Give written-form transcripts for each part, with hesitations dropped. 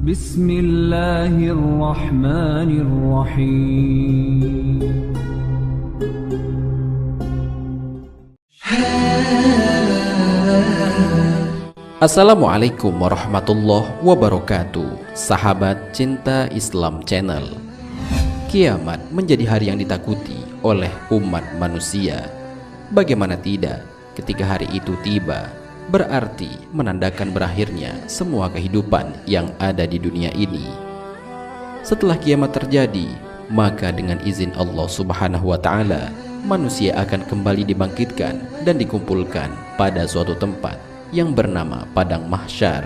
Bismillahirrahmanirrahim. Assalamualaikum warahmatullahi wabarakatuh. Sahabat Cinta Islam Channel. Kiamat menjadi hari yang ditakuti oleh umat manusia. Bagaimana tidak, ketika hari itu tiba, berarti menandakan berakhirnya semua kehidupan yang ada di dunia ini. Setelah kiamat terjadi, maka dengan izin Allah Subhanahu wa Ta'ala, manusia akan kembali dibangkitkan dan dikumpulkan pada suatu tempat yang bernama Padang Mahsyar.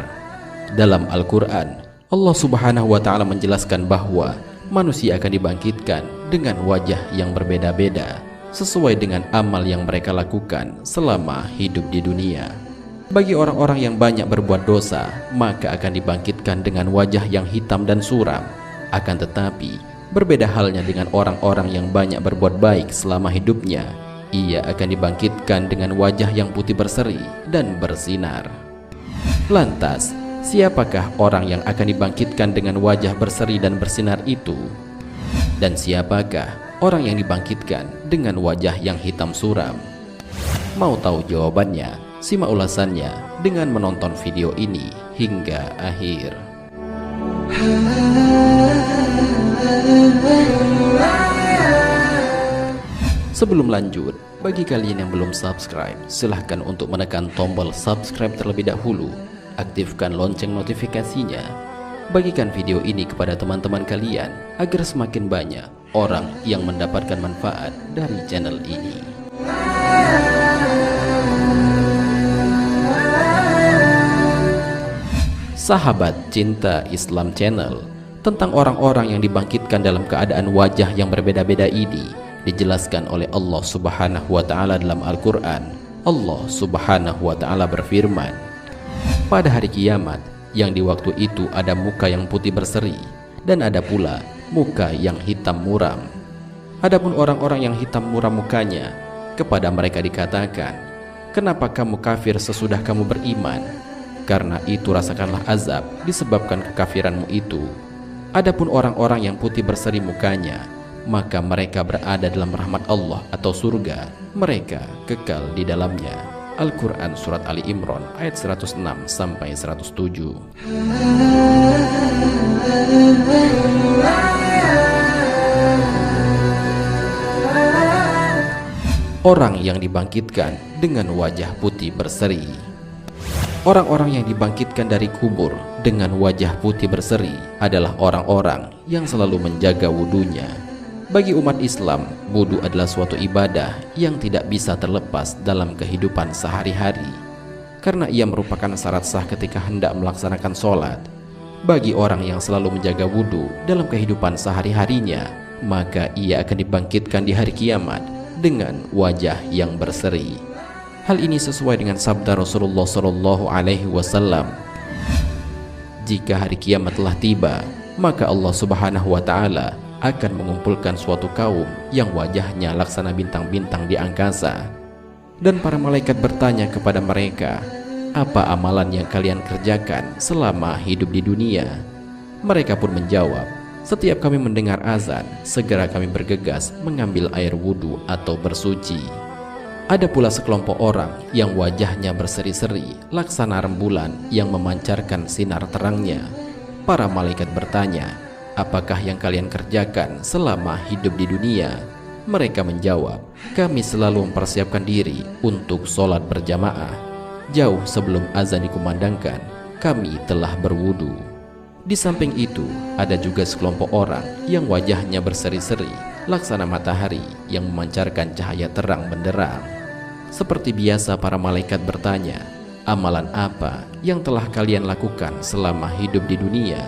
Dalam Al-Quran, Allah Subhanahu wa Ta'ala menjelaskan bahwa manusia akan dibangkitkan dengan wajah yang berbeda-beda sesuai dengan amal yang mereka lakukan selama hidup di dunia. Bagi orang-orang yang banyak berbuat dosa, maka akan dibangkitkan dengan wajah yang hitam dan suram. Akan tetapi, berbeda halnya dengan orang-orang yang banyak berbuat baik selama hidupnya. Ia akan dibangkitkan dengan wajah yang putih berseri dan bersinar. Lantas, siapakah orang yang akan dibangkitkan dengan wajah berseri dan bersinar itu? Dan siapakah orang yang dibangkitkan dengan wajah yang hitam suram? Mau tahu jawabannya? Simak ulasannya dengan menonton video ini hingga akhir. Sebelum lanjut, bagi kalian yang belum subscribe, silahkan untuk menekan tombol subscribe terlebih dahulu. Aktifkan lonceng notifikasinya. Bagikan video ini kepada teman-teman kalian agar semakin banyak orang yang mendapatkan manfaat dari channel ini. Sahabat Cinta Islam Channel, tentang orang-orang yang dibangkitkan dalam keadaan wajah yang berbeda-beda ini dijelaskan oleh Allah Subhanahu wa Ta'ala dalam Al-Quran. Allah Subhanahu wa Ta'ala berfirman, pada hari kiamat yang di waktu itu ada muka yang putih berseri dan ada pula muka yang hitam muram. Adapun orang-orang yang hitam muram mukanya, kepada mereka dikatakan, kenapa kamu kafir sesudah kamu beriman? Karena itu rasakanlah azab disebabkan kekafiranmu itu. Adapun orang-orang yang putih berseri mukanya, maka mereka berada dalam rahmat Allah atau surga, mereka kekal di dalamnya. Al-Quran Surat Ali Imran ayat 106 sampai 107. Orang yang dibangkitkan dengan wajah putih berseri. Orang-orang yang dibangkitkan dari kubur dengan wajah putih berseri adalah orang-orang yang selalu menjaga wudunya. Bagi umat Islam, wudu adalah suatu ibadah yang tidak bisa terlepas dalam kehidupan sehari-hari, karena ia merupakan syarat sah ketika hendak melaksanakan sholat. Bagi orang yang selalu menjaga wudu dalam kehidupan sehari-harinya, maka ia akan dibangkitkan di hari kiamat dengan wajah yang berseri. Hal ini sesuai dengan sabda Rasulullah SAW. Jika hari kiamat telah tiba, maka Allah Subhanahu wa Ta'ala akan mengumpulkan suatu kaum yang wajahnya laksana bintang-bintang di angkasa. Dan para malaikat bertanya kepada mereka, apa amalan yang kalian kerjakan selama hidup di dunia? Mereka pun menjawab, setiap kami mendengar azan, segera kami bergegas mengambil air wudhu atau bersuci. Ada pula sekelompok orang yang wajahnya berseri-seri laksana rembulan yang memancarkan sinar terangnya. Para malaikat bertanya, apakah yang kalian kerjakan selama hidup di dunia? Mereka menjawab, kami selalu mempersiapkan diri untuk sholat berjamaah. Jauh sebelum azan dikumandangkan, kami telah berwudu. Di samping itu, ada juga sekelompok orang yang wajahnya berseri-seri laksana matahari yang memancarkan cahaya terang benderang. Seperti biasa para malaikat bertanya, amalan apa yang telah kalian lakukan selama hidup di dunia?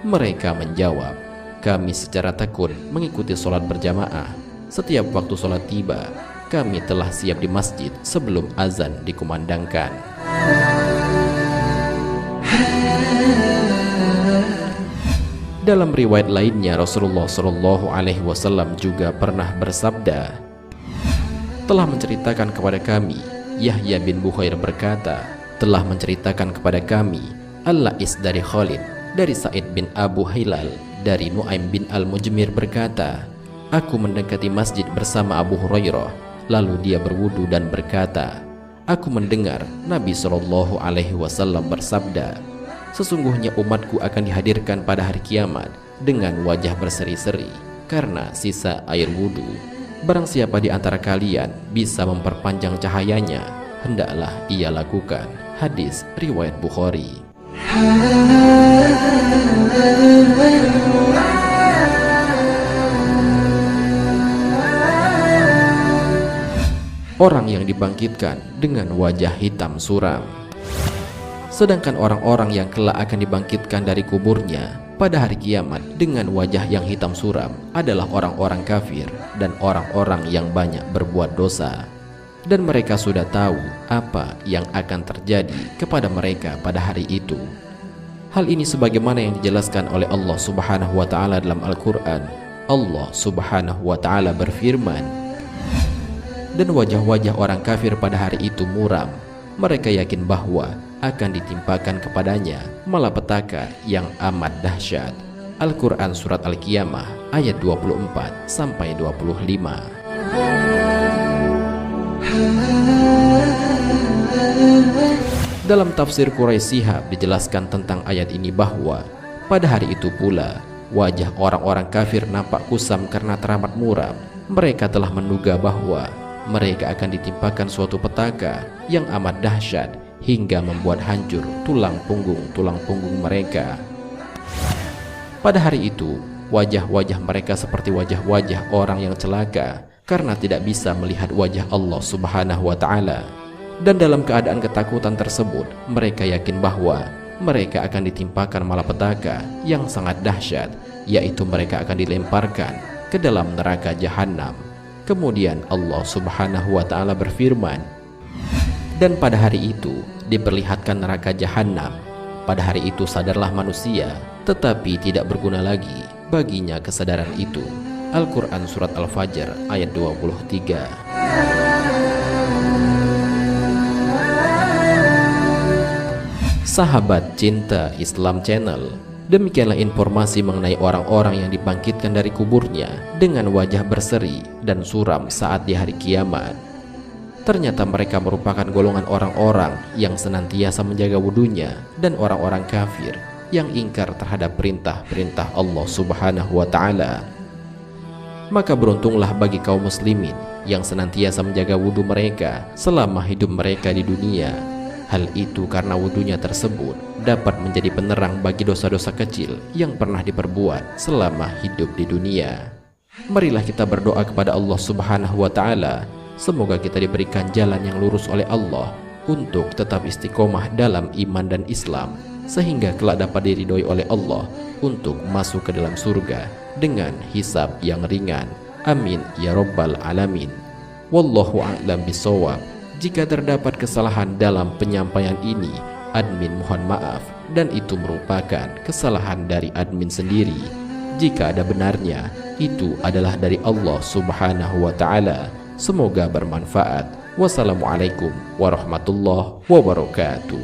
Mereka menjawab, kami secara tekun mengikuti sholat berjamaah. Setiap waktu sholat tiba, kami telah siap di masjid sebelum azan dikumandangkan. Dalam riwayat lainnya, Rasulullah SAW juga pernah bersabda, telah menceritakan kepada kami, Yahya bin Bukhair berkata, telah menceritakan kepada kami Al-Lais dari Khalid Dari Sa'id bin Abu Hilal dari Nu'aim bin Al-Mujmir berkata, aku mendekati masjid bersama Abu Hurairah, lalu dia berwudu dan berkata, aku mendengar Nabi Shallallahu Alaihi Wasallam bersabda, sesungguhnya umatku akan dihadirkan pada hari kiamat dengan wajah berseri-seri karena sisa air wudu. Barang siapa di antara kalian bisa memperpanjang cahayanya, hendaklah ia lakukan. Hadis riwayat Bukhari. Orang yang dibangkitkan dengan wajah hitam suram. Sedangkan orang-orang yang kelak akan dibangkitkan dari kuburnya pada hari kiamat dengan wajah yang hitam suram adalah orang-orang kafir dan orang-orang yang banyak berbuat dosa. Dan mereka sudah tahu apa yang akan terjadi kepada mereka pada hari itu. Hal ini sebagaimana yang dijelaskan oleh Allah Subhanahu wa taala dalam Al-Qur'an. Allah Subhanahu wa taala berfirman, dan wajah-wajah orang kafir pada hari itu muram. Mereka yakin bahwa akan ditimpakan kepadanya malapetaka yang amat dahsyat. Al-Quran Surat Al-Qiyamah ayat 24 sampai 25. Dalam tafsir Quraisy Shihab dijelaskan tentang ayat ini bahwa pada hari itu pula wajah orang-orang kafir nampak kusam karena teramat muram. Mereka telah menduga bahwa mereka akan ditimpakan suatu petaka yang amat dahsyat hingga membuat hancur tulang punggung mereka. Pada hari itu, wajah-wajah mereka seperti wajah-wajah orang yang celaka karena tidak bisa melihat wajah Allah Subhanahu wa taala. Dan dalam keadaan ketakutan tersebut, mereka yakin bahwa mereka akan ditimpakan malapetaka yang sangat dahsyat, yaitu mereka akan dilemparkan ke dalam neraka jahanam. Kemudian Allah Subhanahu wa taala berfirman, dan pada hari itu diperlihatkan neraka jahanam. Pada hari itu sadarlah manusia, tetapi tidak berguna lagi baginya kesadaran itu. Al-Quran Surat Al-Fajr ayat 23. Sahabat Cinta Islam Channel, demikianlah informasi mengenai orang-orang yang dibangkitkan dari kuburnya dengan wajah berseri dan suram saat di hari kiamat. Ternyata mereka merupakan golongan orang-orang yang senantiasa menjaga wudunya dan orang-orang kafir yang ingkar terhadap perintah-perintah Allah Subhanahu wa taala. Maka beruntunglah bagi kaum muslimin yang senantiasa menjaga wudu mereka selama hidup mereka di dunia. Hal itu karena wudunya tersebut dapat menjadi penerang bagi dosa-dosa kecil yang pernah diperbuat selama hidup di dunia. Marilah kita berdoa kepada Allah Subhanahu wa taala, semoga kita diberikan jalan yang lurus oleh Allah untuk tetap istiqomah dalam iman dan Islam, sehingga kelak dapat diridhoi oleh Allah untuk masuk ke dalam surga dengan hisab yang ringan. Amin ya rabbal alamin. Wallahu a'lam bishawab. Jika terdapat kesalahan dalam penyampaian ini, admin mohon maaf, dan itu merupakan kesalahan dari admin sendiri. Jika ada benarnya, itu adalah dari Allah Subhanahu wa ta'ala. Semoga bermanfaat. Wassalamualaikum warahmatullahi wabarakatuh.